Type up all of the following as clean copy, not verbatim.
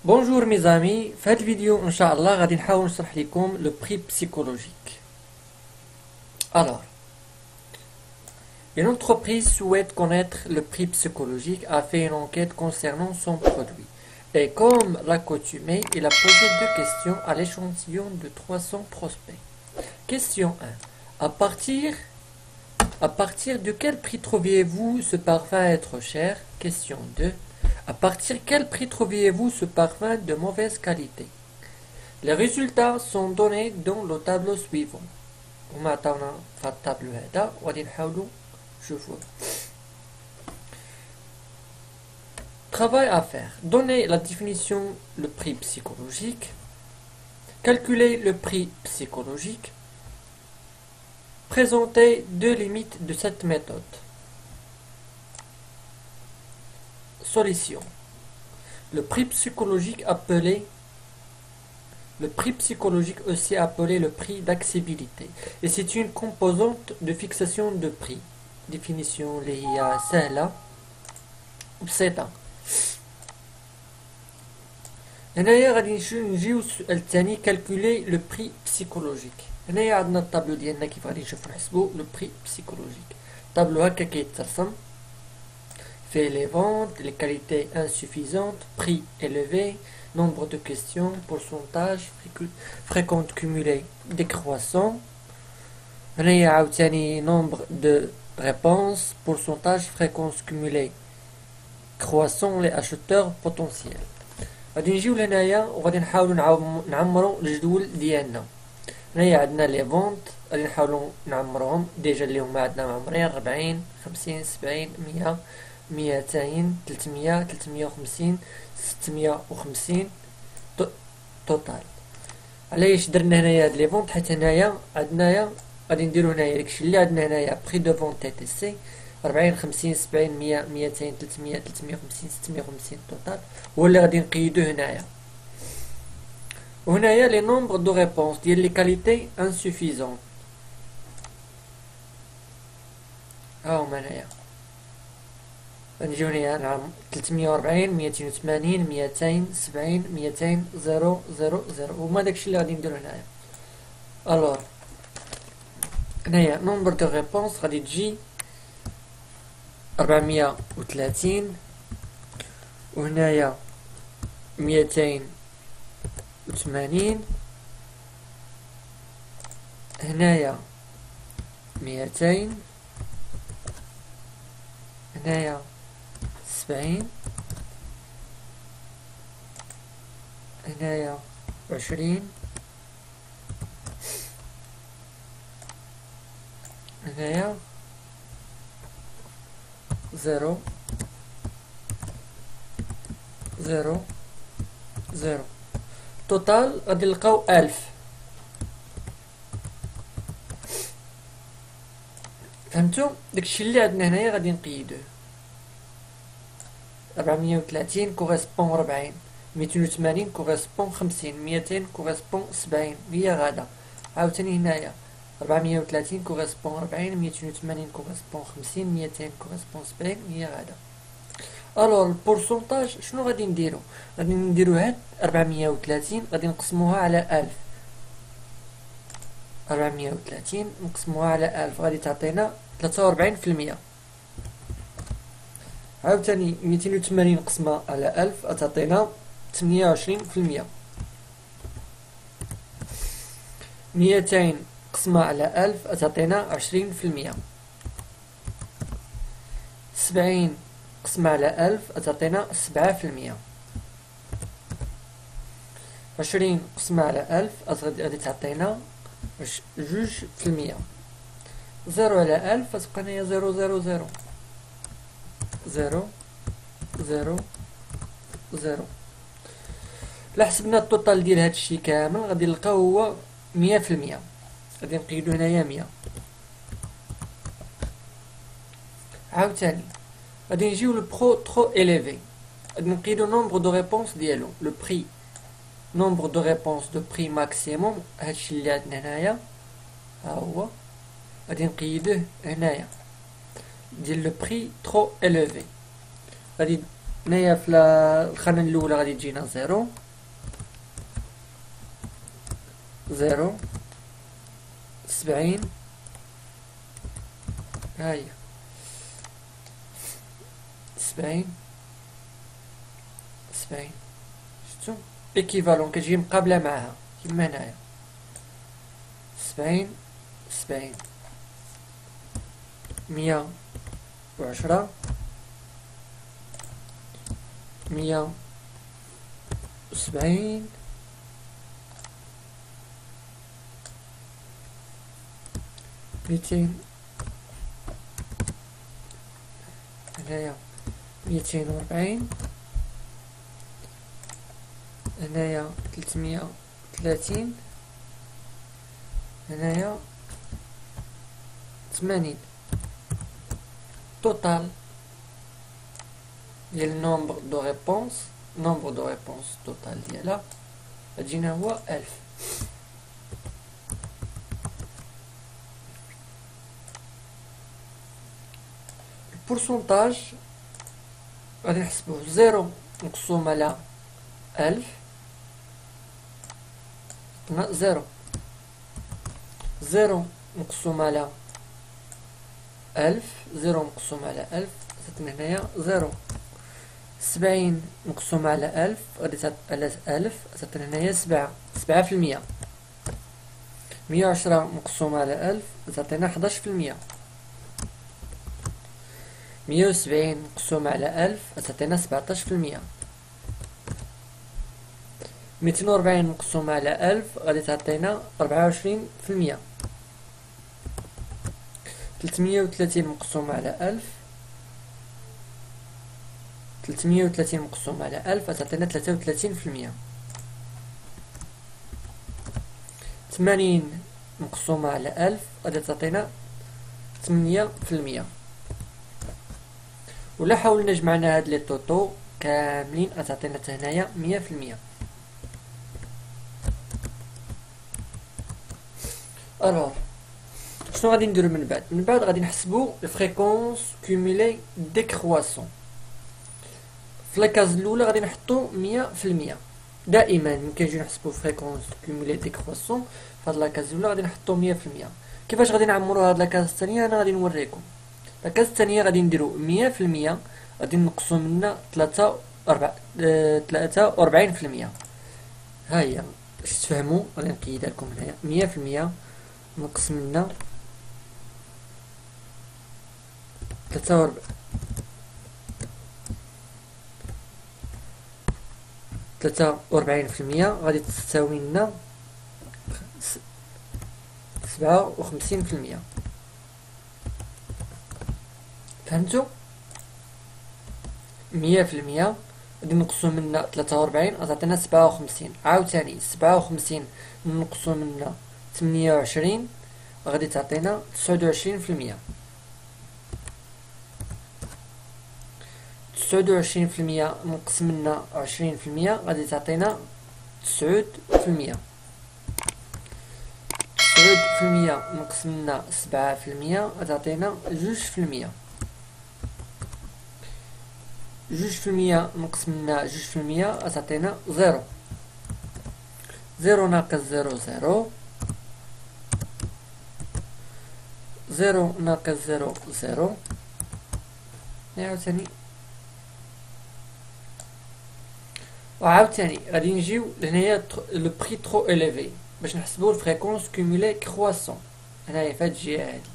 Bonjour mes amis, في هذه الفيديو ان شاء الله غادي نحاول نشرح لكم le prix psychologique. Alors, une entreprise souhaite connaître le prix psychologique, a fait une enquête concernant son produit. Et comme l'accoutumé, il a posé deux questions à l'échantillon de 300 prospects. Question 1. À partir de quel prix trouviez-vous ce parfum être cher? Question 2. À partir quel prix trouviez-vous ce parfum de mauvaise qualité? Les résultats sont donnés dans le tableau suivant. هما عطاونا في الطابلو هذا وغادي نحاولوا نشوفوه. Travail à faire. Donner la définition le prix psychologique. Calculer le prix psychologique. Présenter deux limites de cette méthode. Solution. Le prix psychologique aussi appelé le prix d'accessibilité, et c'est une composante de fixation de prix. Définition اللي هي سهلة وبسيطة. هنايا غادي نجيو السؤال الثاني calculer le prix psychologique. هنايا عندنا الطابلو ديالنا كيف غادي نشوفو نحسبو le prix psychologique. الطابلو هكا كيترسم fait les ventes, les qualités insuffisantes, prix élevé, nombre de questions, pourcentage, fréquente cumulée décroissant. هنايا عاوتاني nombre de réponses, pourcentage, fréquence cumulée croissant, les acheteurs potentiels. غادي نجيو لهنايا وغادي نحاولوا نعمروا الجدول ديالنا. هنايا عندنا لي فونت غادي نحاولوا نعمروهم ديجا اللي هما عندنا معمرين 40 50 70 100 200 300 350 650 توتال. علاش درنا هنايا هاد لي فونت؟ حيت هنايا عندنايا غادي نديرو هنايا داكشي اللي عندنا هنايا بري دو فونت تي تي سي 40 50 70 100 200 300 350 650 توتال هو اللي غادي نقيدو هنايا. وهنايا لي نومبر دو ريبونس ديال لي كاليتي انسوفيزون ها هما هنايا. نجيو هنايا نعم 340 280 270 200 0 0 0 هما داكشي اللي غادي نديرو هنايا. الوغ هنايا نومبر دو ريبونس غادي تجي 430 وهنايا 280 هنايا 200 هنايا 70 هنايا 20 هنايا 0 0 0 توتال غادي نلقاو 1000. فهمتوا؟ داكشي اللي عندنا هنايا غادي نقيدوه. 430 كوريسبون 40 280 كوريسبون 50 200 كوريسبون 70 هي غادا. عاوتاني هنايا 430 كوريسبون 40 280 كوريسبون 50 200 كوريسبون 70 هي غادا. الوغ البورسونتاج شنو غادي نديرو؟ غادي نديرو هاد 430 غادي نقسموها على 1000. 430 نقسموها على 1000 غادي تعطينا 43%. عاوتاني 280 نقسمها على 1000 غتعطينا 28%. 200 نقسمها على 1000 غتعطينا 20%. 70 نقسمها على 1000 غتعطينا 7%. 20 نقسمها على 1000 غادي تعطينا 2%. 0 على 1000 غتبقى لنا 0 0 0 0 0 0. لا حسبنا التوتال ديال هادشي كامل غادي نلقاو هو 100%. غادي نقيدو هنايا 100. عاوتاني غادي نجيو لو برو ترو إليفي غادي نقيدو نومبر دو ريبونس ديالو لو بري nombre de réponses de prix maximum هادشي اللي عندنا هنايا ها هو غادي نقيدوه هنايا ديال لو بري ترو élevé غادي هنايا في الخانة الأولى غادي تجينا زيرو زيرو 70. هاهي 70 70. شفتو ايكيفالون كتجي مقابلة معاها كيما هنايا 70 70 110 170 200. هنايا 240. هنايا 330. هنايا 80. توتال ديال نومبر دو ريبونس توتال ديالها غتجينا هو 1000. البورسونتاج غادي نحسبوه 0 مقسوم على 1000 عطنا 0 مقسوم على 1000 0 مقسوم على 1000 عطنا هنايا 0. 70 مقسوم على 1000 غادي على 1000 عطنا هنايا 7%. 110 مقسوم على 1000 تعطينا 11%. 170 مقسوم على 1000 تعطينا 17%. 240 مقسوم على 1000 غادي تعطينا 24%. 330 مقسوم على 1000 330 مقسوم على 1000 تعطينا 33%. 80 مقسومة على 1000 غادي تعطينا 8%. ولا حاولنا جمعنا هاد لي طوطو كاملين غتعطينا حتى هنايا 100%. الوغ شنو غادي نديرو من بعد غادي نحسبو الفريكونس كومولي ديكرواسون. في لاكاز الاولى غادي نحطو 100%. دائما ملي كنجيو نحسبو فريكونس كومولي ديكرواسون في هاد لاكاز الاولى غادي نحطو 100%. كيفاش غادي نعمرو هاد لاكاز الثانيه انا غادي نوريكم. لاكاز الثانيه غادي نديرو 100% غادي نقصو منا 43%. ها هي باش تفهموا غادي نقيدها لكم هنايا 100% نقص منا 43% غادي تساوي لنا 57%. فهمتوا؟ 100% غادي نقصو منا 43 غتعطينا 57. عاوتاني 57 نقصو منا 28 غادي تعطينا 29%. 29% نقص منا 20% غادي تعطينا 9%. 9% نقص منا 7% غتعطينا 2%. 2% نقص منا 2% غتعطينا 0. 0 ناقص 0 0. 0 ناقص 0 0. عاوتاني وعاوتاني غادي نجيو لهنايا لو بري ترو إليفي باش نحسبو الفريكونس كومولي كرواسون. هنايا فهاد الجهة هادي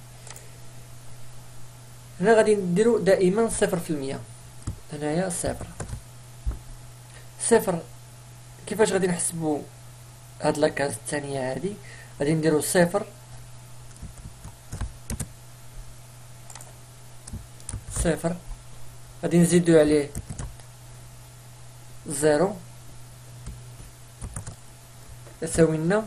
هنا غادي نديرو دائما 0%. هنايا 0. كيفاش غادي نحسبو هاد لاكاز الثانية هادي؟ غادي نديرو 0 غادي نزيدو عليه 0 يساوي لنا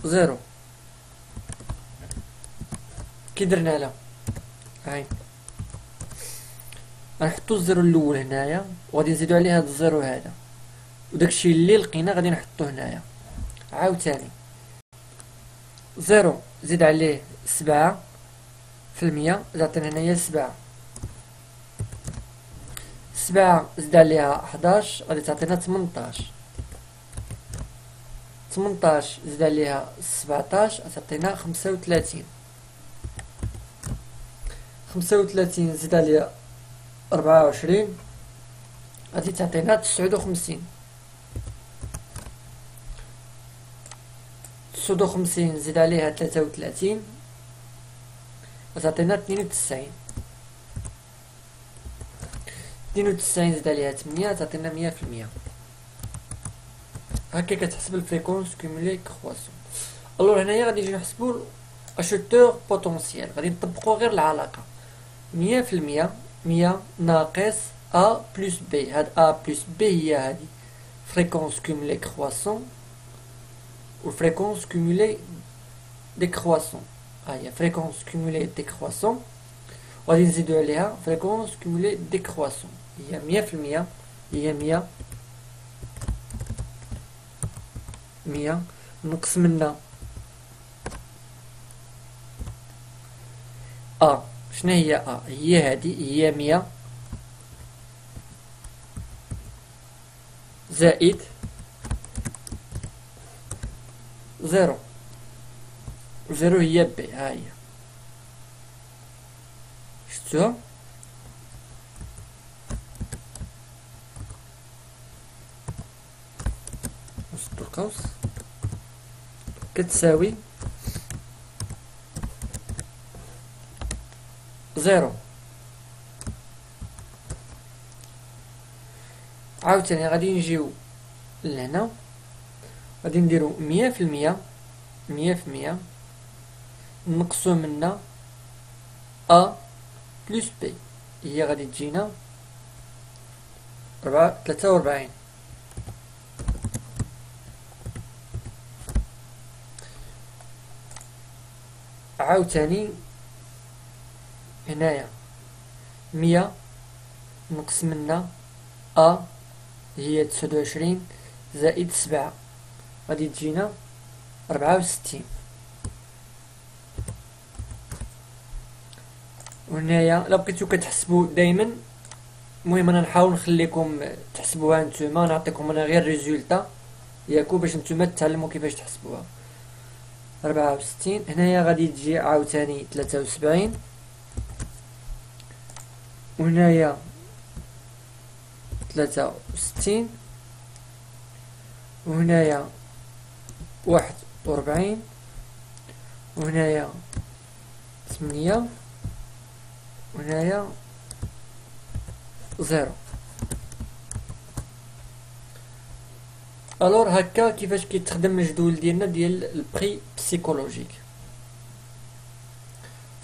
0. كي درنا لها هاي غنحطو الزيرو الاول هنايا وغادي نزيدو عليه هاد الزيرو هذا وداكشي اللي لقينا غادي نحطو هنايا. عاوتاني 0 زيد عليه 7 في المية تعطينا هنايا 7. 7 زيد عليها 11 غادي تعطينا 18. 18 زيد عليها 17 تعطينا 35. 35 زيد عليها 24 غادي تعطينا 59. 59 زيد عليها 33 غتعطينا 92. 92 زيد عليها 8 تعطينا 100%. هكا كتحسب الفريكونس كومولي كرواسون. الوغ هنايا غادي نجيو نحسبو اشوتور بوتونسيال. غادي نطبقو غير العلاقة 100%. 100 ناقص A بلس B. هاد A بلس B هي هادي فريكونس كومولي كرواسون و فريكونس كومولي ديكرواسون. ها هي فريكونس كومولي ديكرواسون وغادي نزيدو عليها فريكونس كومولي ديكرواسون هي 100%. هي 100 نقص منا A. شنو هي A؟ هي هادي هي 100 زائد 0. 0 هي B. ها هي شفتوها نشدو القوس كتساوي 0. عاوتاني غادي نجيو لهنا غادي نديرو 100%. 100% نقصو منا A بلس B هي غادي تجينا 43. عاوتاني هنايا 100 نقص منا A هي 29 زائد 7 غادي تجينا 64. وهنايا الا بقيتو كتحسبو دايما المهم انا نحاول نخليكم تحسبوها نتوما نعطيكم انا غير ريزولتا ياكو باش نتوما تتعلموا كيفاش تحسبوها. 64 هنايا غادي تجي عاوتاني 73 وهنايا 63 وهنايا 41 وهنايا 8 وهنايا 0. الور هكا كيفاش كيتخدم الجدول ديالنا ديال البري بسيكولوجيك.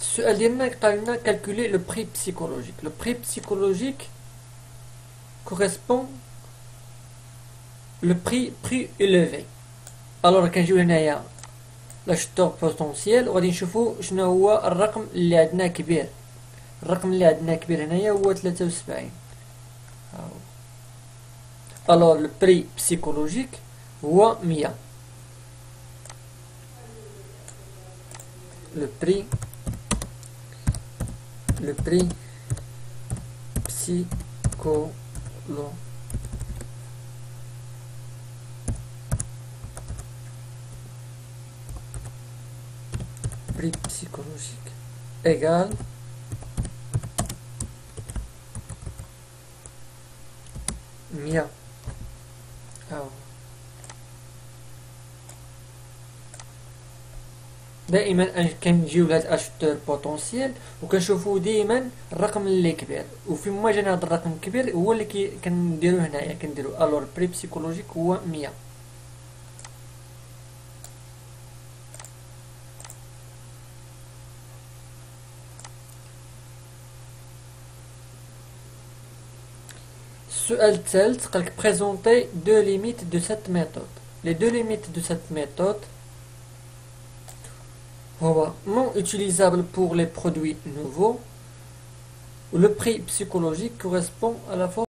السؤال ديالنا قال لنا كالكولي لو بري بسيكولوجيك. لو بري بسيكولوجيك correspond le prix plus élevé. الور كنجيو هنايا لاشتور بوتونسيال وغادي نشوفو شنو هو الرقم اللي عندنا كبير. الرقم اللي عندنا كبير هنايا هو 73. الور لو بري بسيكولوجيك هو 100. لو بري بسيكولوجيك prix psychologique égale مية. دائما كنجيو لهاد اشتور بوتونسيال وكنشوفو دائما الرقم اللي كبير وفين ما جانا هاد الرقم الكبير هو اللي كنديرو هنايا كنديرو الور بري بسيكولوجيك هو 100. السؤال الثالث قالك présenter deux limites de cette méthode. Les deux limites de cette méthode هو non utilisable pour les produits nouveaux. Le prix psychologique correspond à la fois